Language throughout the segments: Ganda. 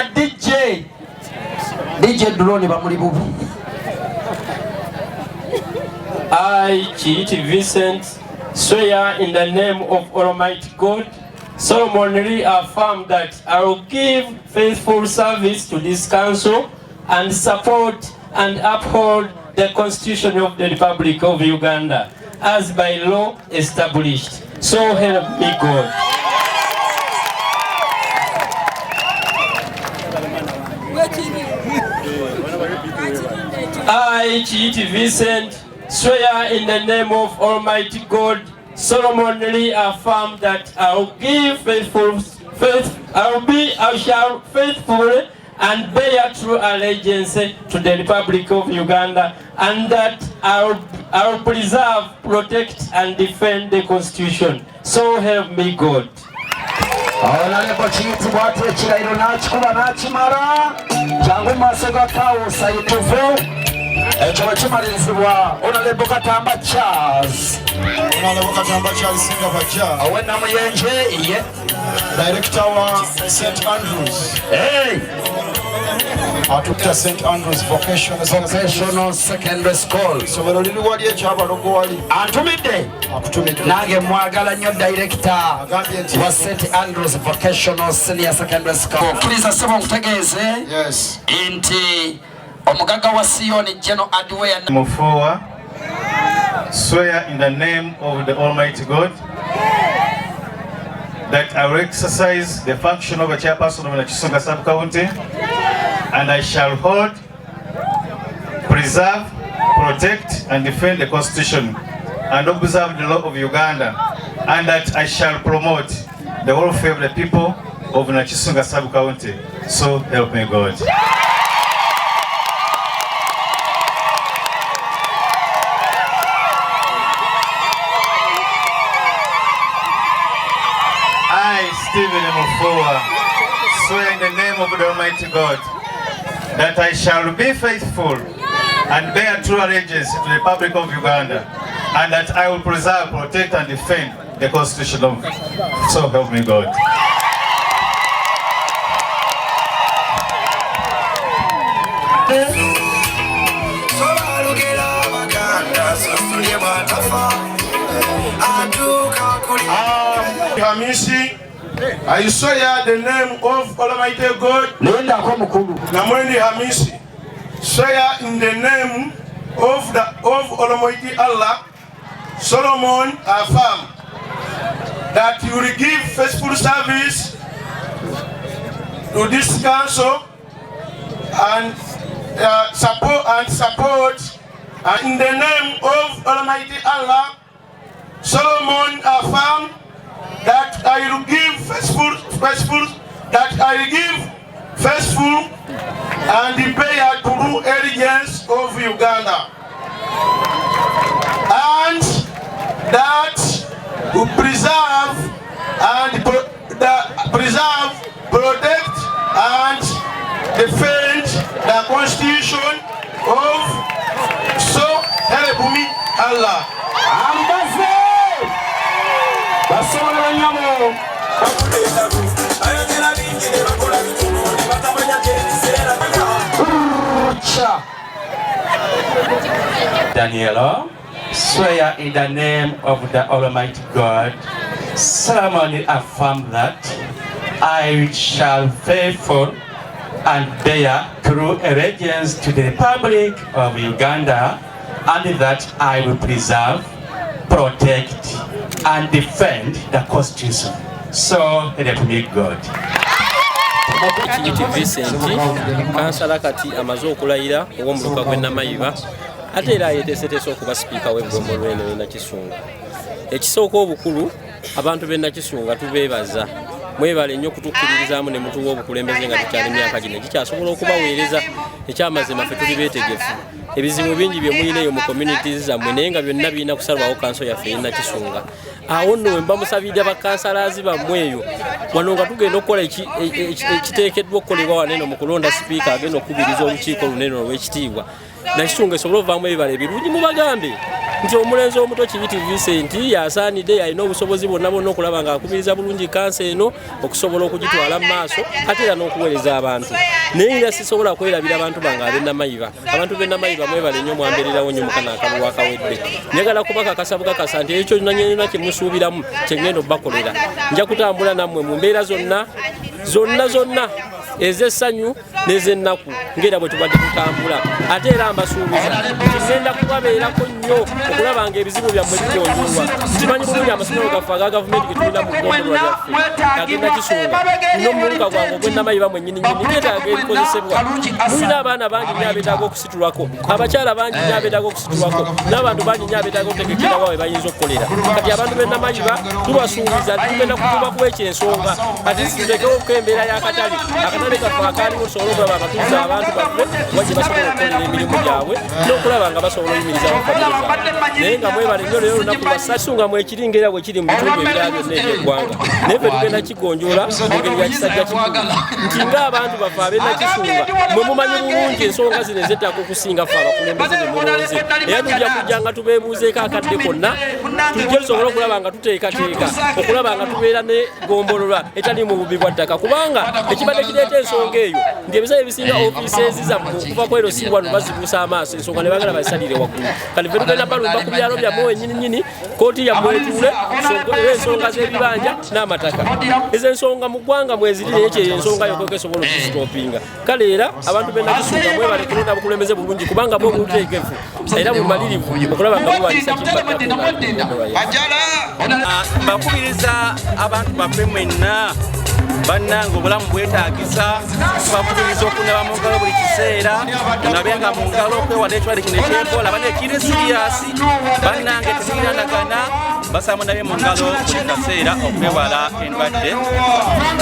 na DJ drone bamuli bubu. I, Chiiti Vincent, swear in the name of Almighty God, solemnly affirm that I will give faithful service to this council and support and uphold the Constitution of the Republic of Uganda as by law established. So help me God. I, Chiiti Vincent, swear in the name of Almighty God, solemnly affirm that I will give I shall faithfully and bear true allegiance to the Republic of Uganda, and that I will preserve, protect, and defend the Constitution. So help me God. Honorable Katamba Charles. Honorable Katamba Charles Singabaja. Awena muyenje iye. Director wa St. Andrews. Hey. Atukta St. Andrews Vocational Secondary School. Somero lili wali ekyabalogo wali. Antumidde. Akutumidde. Nage mwagala nnyo director wa St. Andrews Vocational Senior Secondary School. Please sebo nkutegeeze. Yes. Inti Omugaga wa Sioni General Adway and Mufowa, swear in the name of the Almighty God that I will exercise the function of a chairperson of Nakisonga Sub-County, and I shall hold, preserve, protect, and defend the Constitution and observe the law of Uganda, and that I shall promote the welfare of the people of Nakisonga Sub-County. So help me God. Stephen Mufowa, swear in the name of the Almighty God that I shall be faithful and bear true allegiance to the Republic of Uganda, and that I will preserve, protect, and defend the Constitution of. So help me God. I swear the name of Almighty God. Namwendi Hamisi. Swear in the name of Almighty Allah. Solomon affirm that you will give faithful service to this council and support. And in the name of Almighty Allah, Solomon affirm that I will give faithful and bear true allegiance of Uganda, and that will preserve, protect, and defend the Constitution of. So help me Allah. Daniela, swear in the name of the Almighty God, solemnly affirm that I shall faithful and bear true allegiance to the Republic of Uganda, and that I will preserve, protect, and defend the Constitution. So help me God. Chiiti Vincent, kansala kati amaze okulayira ow'omuluka gwe Namayiba, ate era yeeteeseteese okuba sipiika w'eggombo ly'eno Nakisunga. Ekisooka obukulu, abantu b'e Nakisunga tubeebaza. Mwebale nnyo okutukkiririzaamu ne mutuwa obukulembeze nga tukyali myaka gino gikyasobola okubaweereza. Ekyamazima ffe tuli beetegefu. Ebizibu bingi bye muyina eyo mu communities zammwe naye nga byonna birina kusalwawo kanso yaffe e Nakisunga. Awo nno mba musabidde bakansalazi bammwe eyo wano nga tugenda okukola ekiteekeddwa okukolebwa waneno mu kulonda sipiika agenda okukubiriza olukiiko lunene olw'ekitiibwa Nakisunga esobole ovaamu ebibala ebirungi mubagambe nti omulenzi omuto Kibiti Vincent yasaanidde yalina obusobozi bonna okulaba ng'akubiriza bulungi kansa eno okusobola okugitwala mu maaso ate era n'okuweereza abantu naye era sisobola kwerabira abantu bange ab'Ennamayiba abantu b'Ennamayiba mwebale nnyo mwambeererawo nnyo mukana akalulu akawedde njagala kubakakasa bukakasa nti ekyo nyonna kye musuubiramu kye ngenda obbakolera nja kutambula nammwe mu mbeera zonna ez'essanyu n'ez'ennaku ng'era bwe tubadde tutambula ate era mbasuubiza ngenda kubabeerako nnyo okulaba ng'ebizibu byammwe bigonjoolwa kimanyi bulungi amasomero gaffe aga gavumenti ge tulina mu ggombolola lyaffe agenda Kisunga n'omuluka gwange ogw'Ennamayiba mwennyini neetaaga ebikozesebwa mulina abaana bangi nnyo abeetaaga okusitulwako abakyala bangi nnyo abeetaaga okusitulwako n'abantu bangi nnyo abeetaaga okutegekerawo we bayinza okukolera kati abantu b'Ennamayiba tubasuubiza tugenda kukubaku ekyensonga ate situtekewo embeera y'akatale kaffe akaaliwo tusobole okulaba abatuuze abantu baffe wajje basobola okukolera emirimu gyabwe n'okulaba nga basobola oyimiriza famire zaabwe naye nga mwebale nnyo leero olunaku lwa Kisunga mwekiri ng'era bwe kiri mu bitundu ebirala byonna eby'eggwanga naye ffe tugenda kigonjoola mu ngeri ya kisajja kikulu nti ng'abantu baffe ab'Ennakisunga mwe mumanyi bulungi ensonga zino ezettaka okusinga ffe abakulembeze be mulonze era tujja kujja nga tubeebuuzeeko akadde konna tujje tusobole okulaba nga tuteekateeka okulaba nga tubeera ne gombolola etali mu bubi bwa ttaka kubanga ekibadde kireeta ensonga eyo nti ebiseera ebisinga ofiiseezi zammwe okuva ku ero si wano bazibuusa amaaso ensonga ne bagala bazisalire waggulu kati ffe tugenda balumba ku byalo byammwe wennyininyini kooti yammwe etuule ensonga z'ebibanja n'amataka ezo ensonga mu ggwanga mweziri naye kyeyo ensonga yokoka esobola okuzitoopinga kale era abantu b'Ennakisunga mwebale kulonda bukulembeze bulungi kubanga bwe obuteekevu era bumalirivu okulaba nga buwanyisa mbakubiriza abantu baffe mwenna bannange obulamu bwetaagisa tubakubiriza okunaba mu ngalo buli kiseera tunabenga mu ngalo okwewala ekirwadde kino eky'Ebola bane ekiri siriyasi bannange tetulinanagana basaba nabe mu ngalo buli kaseera okwewala endwadde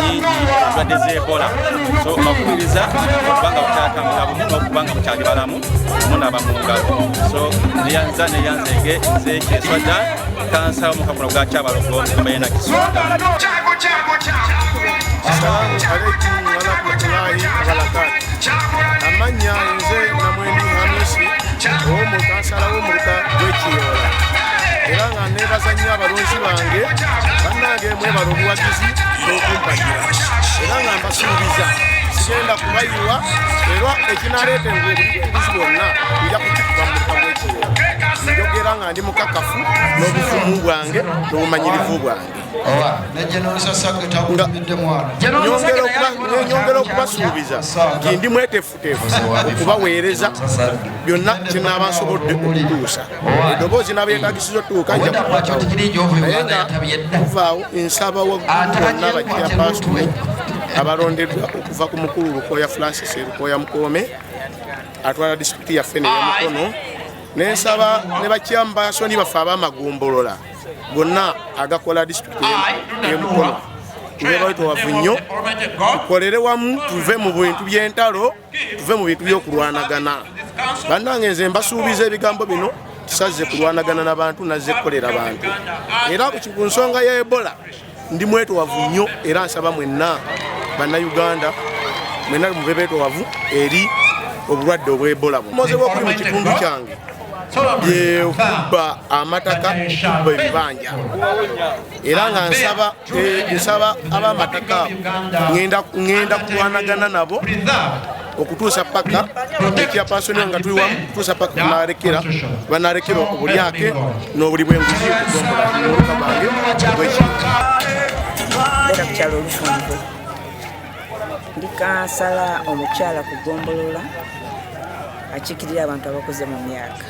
nyingi endwadde z'Ebola so mbakubiriza okubanga bukyatambula bumu n'okubanga bukyali balamu munaba mu ngalo so neyanzege nze Kyeswadda kansa omukamula bwa Kyabalogo mugamba y'Ennakisunga. Assalamu alaikum warahmatullahi wabarakatuh. Amanya nze Namwendi Hamisi omukansala w'omuluka gw'Ekiyoola era nga neebaza nnyo abalonzi bange bannange mwebala obuwagizi n'okumpagira era nga mbasuubiza sigenda kubayiwa era ekinaleeta obulibuzi bwonna nja kukikuba mu muluka gw'Ekiyoola njogera nga ndi mukakafu n'obufumu bwange n'obumanyirivu bwange nyongera okubasuubiza nti ndi mweteefuteefu okubaweereza byonna kyenaaba nsobodde okutuusa eddoboozi nabeetagisiza otuuka nja kubatawo naye nga tuvaawo nsaba waggulu bonna abakyapasitoni abalondeddwa okuva ku mukulu Lukooya Francis Lukooya Mukoome atwala disitulikiti yaffe n'eyamukono nensaba ne bakyambasoni baffe ab'amagombolola gonna agakola disitulikiti y'Emukono tube baitwavu nnyo tukolere wamu tuve mu bintu by'entalo tuve mu bintu by'okulwanagana bannange nze mbasuubiza ebigambo bino tusaze kulwanagana n'abantu nazze kukolera abantu era ku nsonga ya Ebola ndi mwetwavu nnyo era nsaba mwenna bannayuganda mwenna mube beetwavu eri obulwadde obwa Ebola mozebwa okuli mu kitundu kyange byekubba amataka kubba ebibanja era nga nsaba ab'amataka ngenda kulwanagana nabo okutuusa paka ekyapasoni nga tuli wamu kutuusa paka banarekera obulyake n'obuli bw'enguzi okugombolola obuluka bwange bw'ekintu beera ku kyalo Olufunvu ndi kansala omukyala ku Gombolola akiikirira abantu abakoze mu myaka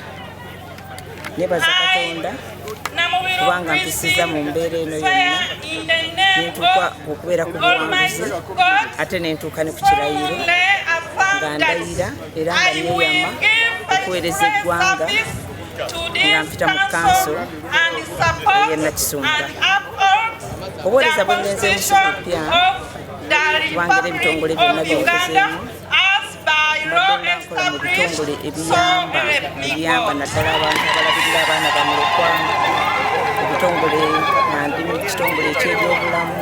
nebaza Katonda kubanga mpisiza mu mbeera eno yonna nentuuka okubeera ku buwanguzi ate nentuuka ne ku kirayiro nga ndayira era nga neeyama okuweereza eggwanga nga mpita mu kanso y'Ennakisunga obuweereza bwe ngenze musukupya kubanga era ebitongole byonna byenkozeemu mbadde nkola mu bitongole ebiyamba naddala abantu abalabirira abaana bamulekwa ebitongole nga ndi mu kitongole eky'ebyobulamu